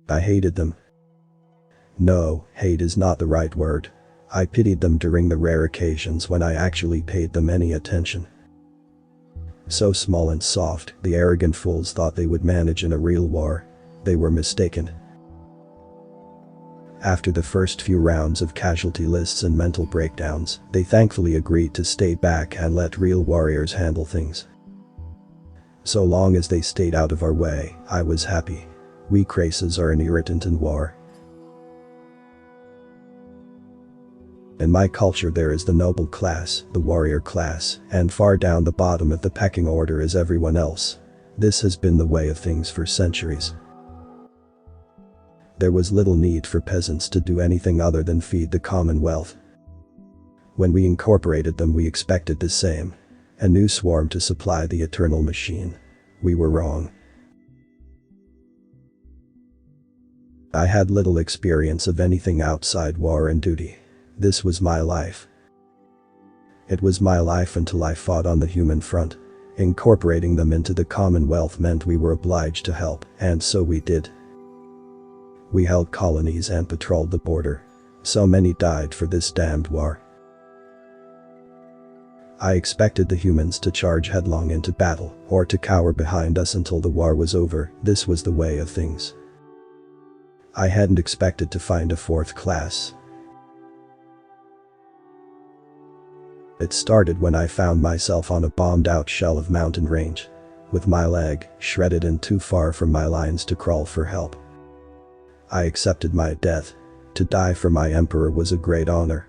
I hated them. No, hate is not the right word. I pitied them during the rare occasions when I actually paid them any attention. So small and soft, the arrogant fools thought they would manage in a real war. They were mistaken. After the first few rounds of casualty lists and mental breakdowns, they thankfully agreed to stay back and let real warriors handle things. So long as they stayed out of our way, I was happy. Weak races are an irritant in war. In my culture there is the noble class, the warrior class, and far down the bottom of the pecking order is everyone else. This has been the way of things for centuries. There was little need for peasants to do anything other than feed the Commonwealth. When we incorporated them we expected the same. A new swarm to supply the eternal machine. We were wrong. I had little experience of anything outside war and duty. This was my life. It was my life until I fought on the human front. Incorporating them into the Commonwealth meant we were obliged to help, and so we did. We held colonies and patrolled the border. So many died for this damned war. I expected the humans to charge headlong into battle, or to cower behind us until the war was over. This was the way of things. I hadn't expected to find a fourth class. It started when I found myself on a bombed-out shell of mountain range, with my leg shredded and too far from my lines to crawl for help. I accepted my death. To die for my emperor was a great honor.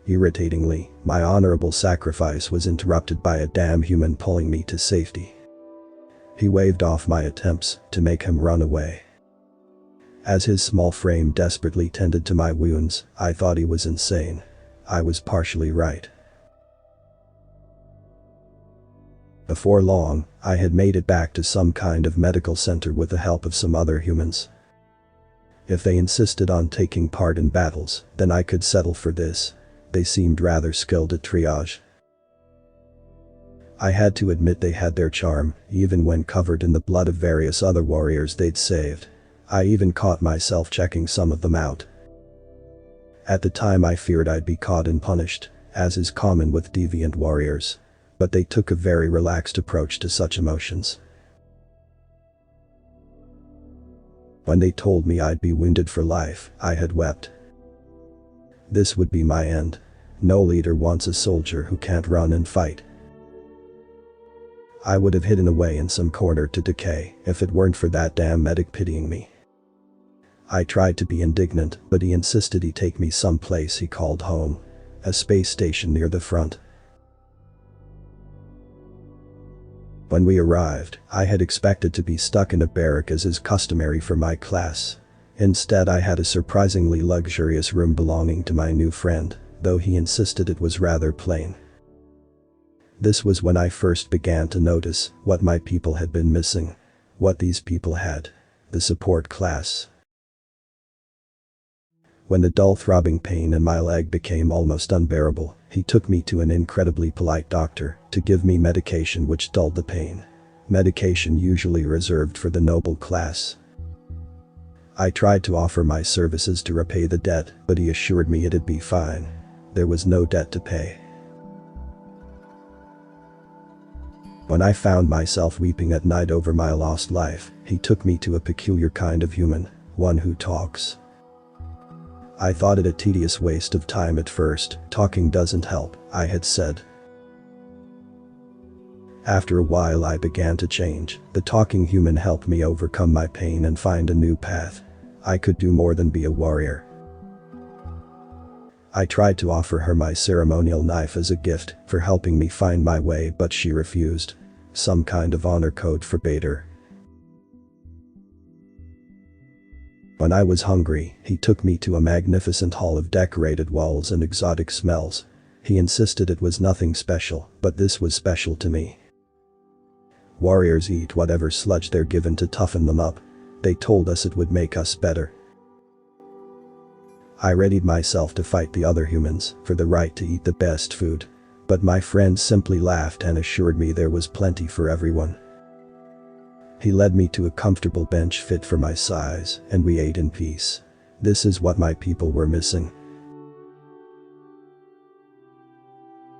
Irritatingly, my honorable sacrifice was interrupted by a damn human pulling me to safety. He waved off my attempts to make him run away. As his small frame desperately tended to my wounds, I thought he was insane. I was partially right. Before long, I had made it back to some kind of medical center with the help of some other humans. If they insisted on taking part in battles, then I could settle for this. They seemed rather skilled at triage. I had to admit they had their charm, even when covered in the blood of various other warriors they'd saved. I even caught myself checking some of them out. At the time I feared I'd be caught and punished, as is common with deviant warriors. But they took a very relaxed approach to such emotions. When they told me I'd be wounded for life, I had wept. This would be my end. No leader wants a soldier who can't run and fight. I would have hidden away in some corner to decay if it weren't for that damn medic pitying me. I tried to be indignant, but he insisted he take me someplace he called home. A space station near the front. When we arrived, I had expected to be stuck in a barrack as is customary for my class. Instead I had a surprisingly luxurious room belonging to my new friend, though he insisted it was rather plain. This was when I first began to notice what my people had been missing. What these people had. The support class. When the dull throbbing pain in my leg became almost unbearable, he took me to an incredibly polite doctor to give me medication which dulled the pain. Medication usually reserved for the noble class. I tried to offer my services to repay the debt, but he assured me it'd be fine. There was no debt to pay. When I found myself weeping at night over my lost life, he took me to a peculiar kind of human, one who talks. I thought it a tedious waste of time at first. Talking doesn't help, I had said. After a while I began to change. The talking human helped me overcome my pain and find a new path. I could do more than be a warrior. I tried to offer her my ceremonial knife as a gift for helping me find my way, but she refused. Some kind of honor code forbade her. When I was hungry, he took me to a magnificent hall of decorated walls and exotic smells. He insisted it was nothing special, but this was special to me. Warriors eat whatever sludge they're given to toughen them up. They told us it would make us better. I readied myself to fight the other humans for the right to eat the best food. But my friend simply laughed and assured me there was plenty for everyone. He led me to a comfortable bench fit for my size, and we ate in peace. This is what my people were missing.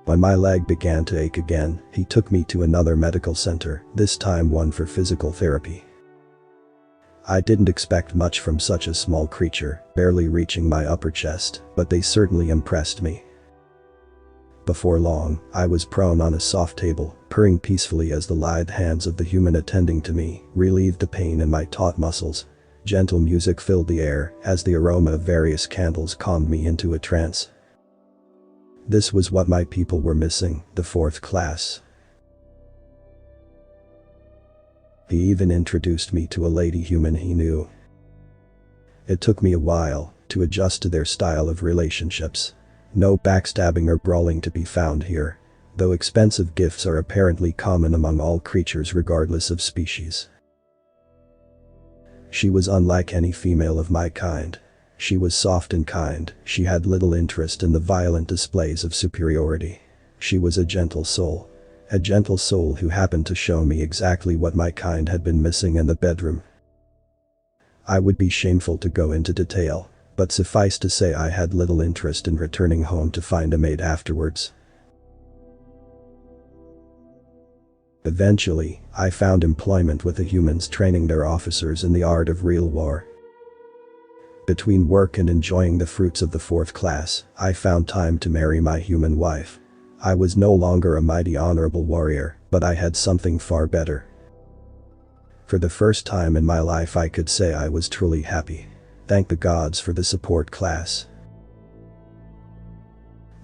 When my leg began to ache again, he took me to another medical center, this time one for physical therapy. I didn't expect much from such a small creature, barely reaching my upper chest, but they certainly impressed me. Before long, I was prone on a soft table, purring peacefully as the lithe hands of the human attending to me relieved the pain in my taut muscles. Gentle music filled the air as the aroma of various candles calmed me into a trance. This was what my people were missing, the fourth class. He even introduced me to a lady human he knew. It took me a while to adjust to their style of relationships. No backstabbing or brawling to be found here, though expensive gifts are apparently common among all creatures regardless of species. She was unlike any female of my kind. She was soft and kind, she had little interest in the violent displays of superiority. She was a gentle soul who happened to show me exactly what my kind had been missing in the bedroom. I would be shameful to go into detail, but suffice to say I had little interest in returning home to find a mate afterwards. Eventually, I found employment with the humans training their officers in the art of real war. Between work and enjoying the fruits of the fourth class, I found time to marry my human wife. I was no longer a mighty honorable warrior, but I had something far better. For the first time in my life I could say I was truly happy. Thank the gods for the support class.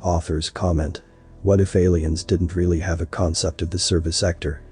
Author's comment: what if aliens didn't really have a concept of the service sector?